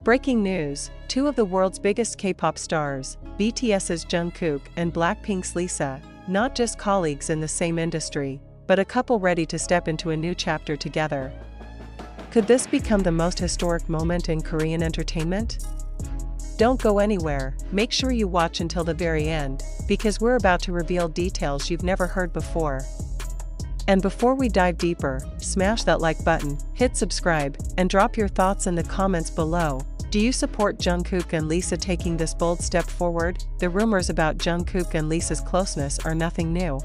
Breaking news, two of the world's biggest K-pop stars, BTS's Jungkook and BLACKPINK's Lisa, not just colleagues in the same industry, but a couple ready to step into a new chapter together. Could this become the most historic moment in Korean entertainment? Don't go anywhere, make sure you watch until the very end, because we're about to reveal details you've never heard before. And before we dive deeper, smash that like button, hit subscribe, and drop your thoughts in the comments below. Do you support Jungkook and Lisa taking this bold step forward? The rumors about Jungkook and Lisa's closeness are nothing new.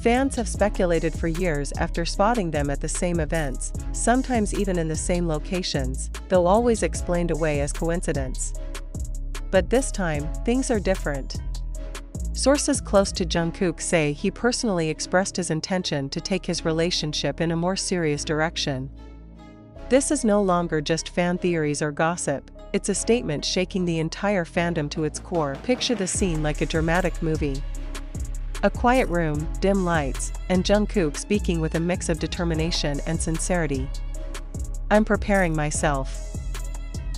Fans have speculated for years after spotting them at the same events, sometimes even in the same locations, though always explained away as coincidence. But this time, things are different. Sources close to Jungkook say he personally expressed his intention to take his relationship in a more serious direction. This is no longer just fan theories or gossip, it's a statement shaking the entire fandom to its core. Picture the scene like a dramatic movie. A quiet room, dim lights, and Jungkook speaking with a mix of determination and sincerity. "I'm preparing myself.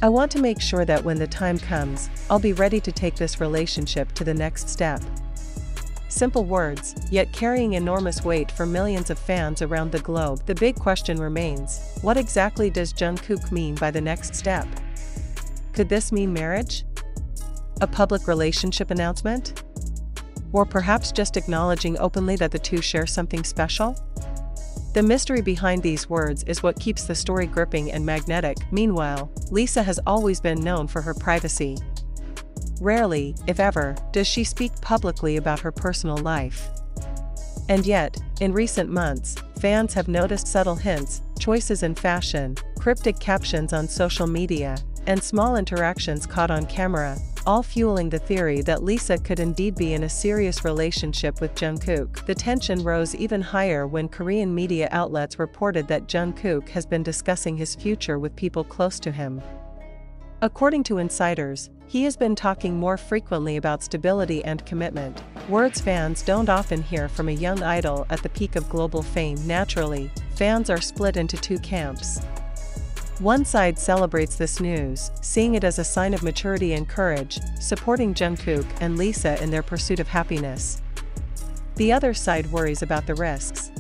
I want to make sure that when the time comes, I'll be ready to take this relationship to the next step." Simple words, yet carrying enormous weight for millions of fans around the globe. The big question remains, what exactly does Jungkook mean by the next step? Could this mean marriage? A public relationship announcement? Or perhaps just acknowledging openly that the two share something special? The mystery behind these words is what keeps the story gripping and magnetic. Meanwhile, Lisa has always been known for her privacy. Rarely, if ever, does she speak publicly about her personal life. And yet, in recent months, fans have noticed subtle hints, choices in fashion, cryptic captions on social media, and small interactions caught on camera, all fueling the theory that Lisa could indeed be in a serious relationship with Jungkook. The tension rose even higher when Korean media outlets reported that Jungkook has been discussing his future with people close to him. According to insiders, he has been talking more frequently about stability and commitment, words fans don't often hear from a young idol at the peak of global fame. Naturally, fans are split into two camps. One side celebrates this news, seeing it as a sign of maturity and courage, supporting Jungkook and Lisa in their pursuit of happiness. The other side worries about the risks.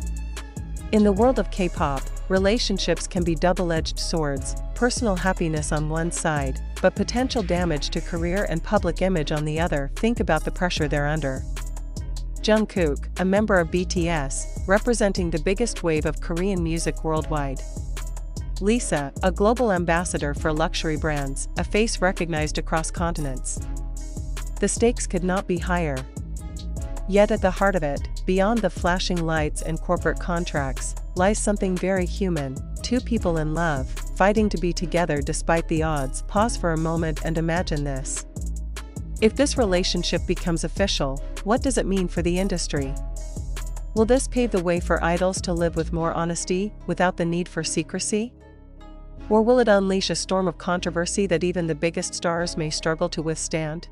In the world of K-pop, relationships can be double-edged swords, personal happiness on one side, but potential damage to career and public image on the other. Think about the pressure they're under. Jungkook, a member of BTS, representing the biggest wave of Korean music worldwide. Lisa, a global ambassador for luxury brands, a face recognized across continents. The stakes could not be higher. Yet at the heart of it, beyond the flashing lights and corporate contracts, lies something very human, two people in love, fighting to be together despite the odds. Pause for a moment and imagine this. If this relationship becomes official, what does it mean for the industry? Will this pave the way for idols to live with more honesty, without the need for secrecy? Or will it unleash a storm of controversy that even the biggest stars may struggle to withstand?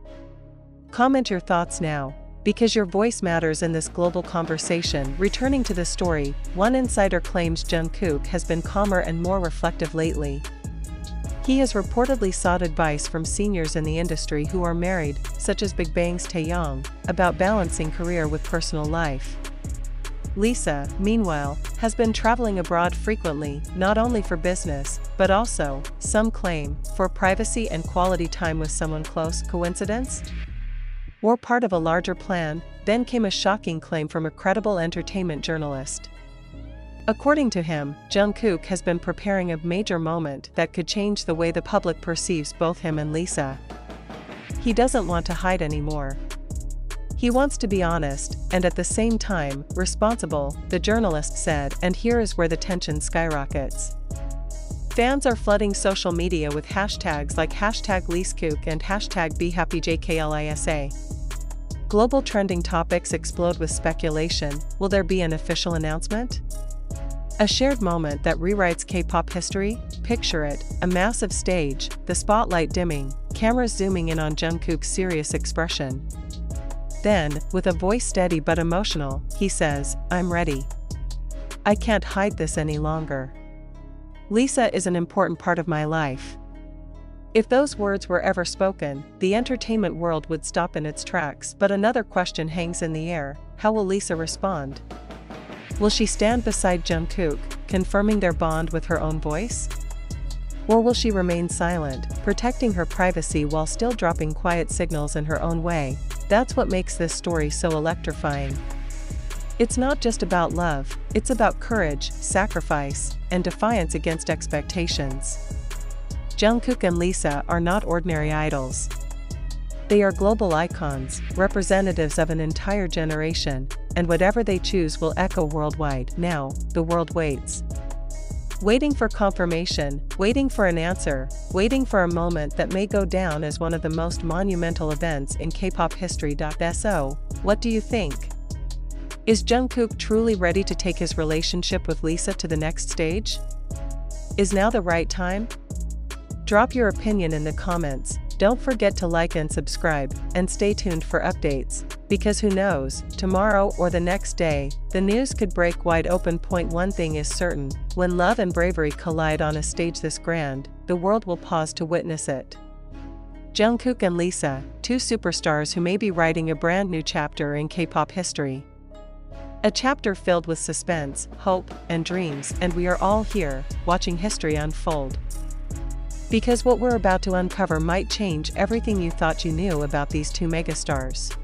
Comment your thoughts now, because your voice matters in this global conversation. Returning to the story, one insider claims Jungkook has been calmer and more reflective lately. He has reportedly sought advice from seniors in the industry who are married, such as Big Bang's Taeyong, about balancing career with personal life. Lisa, meanwhile, has been traveling abroad frequently, not only for business, but also, some claim, for privacy and quality time with someone close. Coincidence? Or part of a larger plan? Then came a shocking claim from a credible entertainment journalist. According to him, Jungkook has been preparing a major moment that could change the way the public perceives both him and Lisa. He doesn't want to hide anymore. He wants to be honest, and at the same time, responsible, the journalist said, and here is where the tension skyrockets. Fans are flooding social media with hashtags like #Liskook and #BeHappyJKLISA. Global trending topics explode with speculation. Will there be an official announcement? A shared moment that rewrites K-pop history? Picture it, a massive stage, the spotlight dimming, cameras zooming in on Jungkook's serious expression. Then, with a voice steady but emotional, he says, "I'm ready. I can't hide this any longer. Lisa is an important part of my life. If those words were ever spoken, the entertainment world would stop in its tracks. But another question hangs in the air: how will Lisa respond? Will she stand beside Jungkook, confirming their bond with her own voice? Or will she remain silent, protecting her privacy while still dropping quiet signals in her own way? That's what makes this story so electrifying. It's not just about love, it's about courage, sacrifice, and defiance against expectations. Jungkook and Lisa are not ordinary idols. They are global icons, representatives of an entire generation, and whatever they choose will echo worldwide. Now, the world waits. Waiting for confirmation, waiting for an answer, waiting for a moment that may go down as one of the most monumental events in K-pop history. So, what do you think? Is Jungkook truly ready to take his relationship with Lisa to the next stage? Is now the right time? Drop your opinion in the comments. Don't forget to like and subscribe, and stay tuned for updates, because who knows, tomorrow or the next day, the news could break wide open. One thing is certain: when love and bravery collide on a stage this grand, the world will pause to witness it. Jungkook and Lisa, two superstars who may be writing a brand new chapter in K-pop history. A chapter filled with suspense, hope, and dreams, and we are all here, watching history unfold. Because what we're about to uncover might change everything you thought you knew about these two megastars.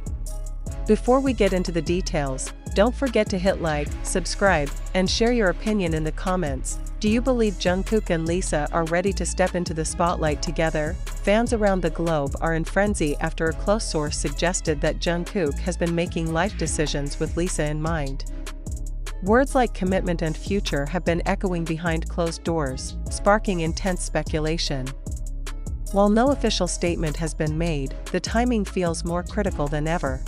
Before we get into the details, don't forget to hit like, subscribe, and share your opinion in the comments. Do you believe Jungkook and Lisa are ready to step into the spotlight together? Fans around the globe are in frenzy after a close source suggested that Jungkook has been making life decisions with Lisa in mind. Words like commitment and future have been echoing behind closed doors, sparking intense speculation. While no official statement has been made, the timing feels more critical than ever.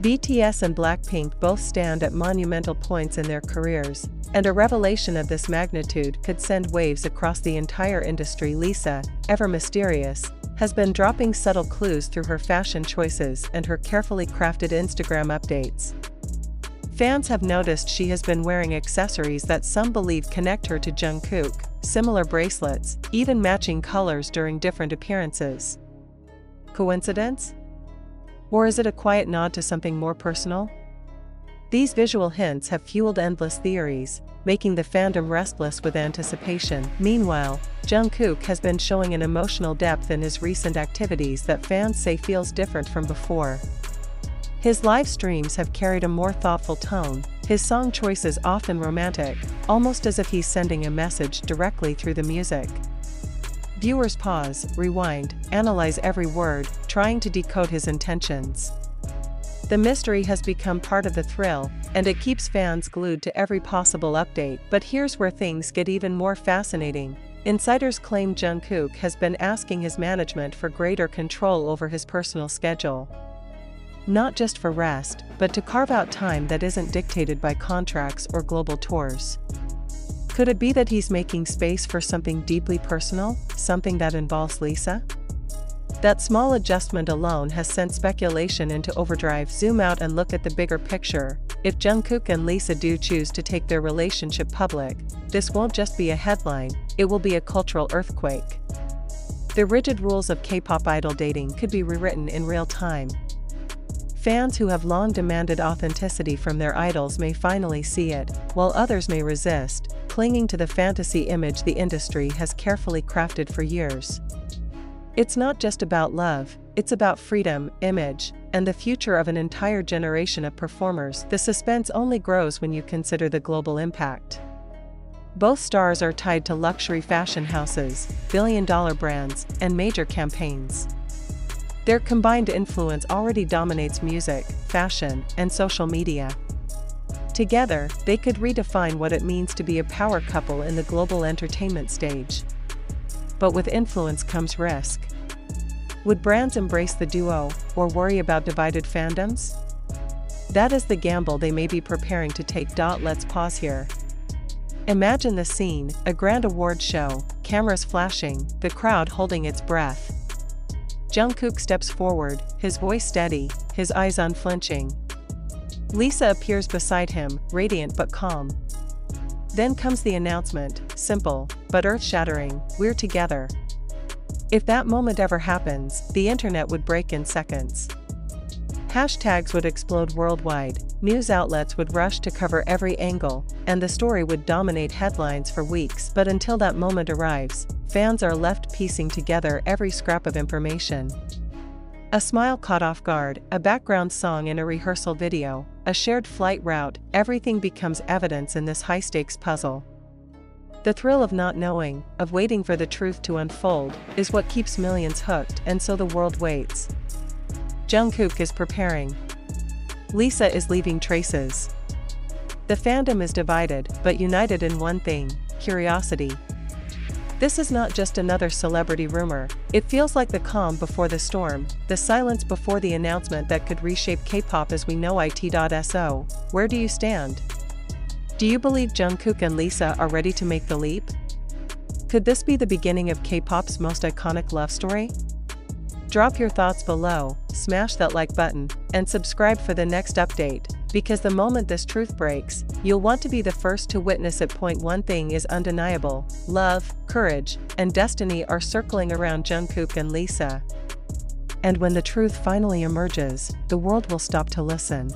BTS and BLACKPINK both stand at monumental points in their careers, and a revelation of this magnitude could send waves across the entire industry. Lisa, ever mysterious, has been dropping subtle clues through her fashion choices and her carefully crafted Instagram updates. Fans have noticed she has been wearing accessories that some believe connect her to Jungkook, similar bracelets, even matching colors during different appearances. Coincidence? Or is it a quiet nod to something more personal? These visual hints have fueled endless theories, making the fandom restless with anticipation. Meanwhile, Jungkook has been showing an emotional depth in his recent activities that fans say feels different from before. His live streams have carried a more thoughtful tone, his song choices often romantic, almost as if he's sending a message directly through the music. Viewers pause, rewind, analyze every word, trying to decode his intentions. The mystery has become part of the thrill, and it keeps fans glued to every possible update. But here's where things get even more fascinating. Insiders claim Jungkook has been asking his management for greater control over his personal schedule. Not just for rest, but to carve out time that isn't dictated by contracts or global tours. Could it be that he's making space for something deeply personal, something that involves Lisa? That small adjustment alone has sent speculation into overdrive. Zoom out and look at the bigger picture. If Jungkook and Lisa do choose to take their relationship public, this won't just be a headline, it will be a cultural earthquake. The rigid rules of K-pop idol dating could be rewritten in real time. Fans who have long demanded authenticity from their idols may finally see it, while others may resist, clinging to the fantasy image the industry has carefully crafted for years. It's not just about love, it's about freedom, image, and the future of an entire generation of performers. The suspense only grows when you consider the global impact. Both stars are tied to luxury fashion houses, billion-dollar brands, and major campaigns. Their combined influence already dominates music, fashion, and social media. Together, they could redefine what it means to be a power couple in the global entertainment stage. But with influence comes risk. Would brands embrace the duo, or worry about divided fandoms? That is the gamble they may be preparing to take. Let's pause here. Imagine the scene: a grand award show, cameras flashing, the crowd holding its breath. Jungkook steps forward, his voice steady, his eyes unflinching. Lisa appears beside him, radiant but calm. Then comes the announcement, simple, but earth-shattering: we're together. If that moment ever happens, the internet would break in seconds. Hashtags would explode worldwide, news outlets would rush to cover every angle, and the story would dominate headlines for weeks. But until that moment arrives, fans are left piecing together every scrap of information. A smile caught off guard, a background song in a rehearsal video, a shared flight route, everything becomes evidence in this high-stakes puzzle. The thrill of not knowing, of waiting for the truth to unfold, is what keeps millions hooked, and so the world waits. Jungkook is preparing. Lisa is leaving traces. The fandom is divided, but united in one thing: curiosity. This is not just another celebrity rumor, it feels like the calm before the storm, the silence before the announcement that could reshape K-pop as we know it. So, where do you stand? Do you believe Jungkook and Lisa are ready to make the leap? Could this be the beginning of K-pop's most iconic love story? Drop your thoughts below, smash that like button, and subscribe for the next update, because the moment this truth breaks, you'll want to be the first to witness it. One thing is undeniable: love, courage, and destiny are circling around Jungkook and Lisa. And when the truth finally emerges, the world will stop to listen.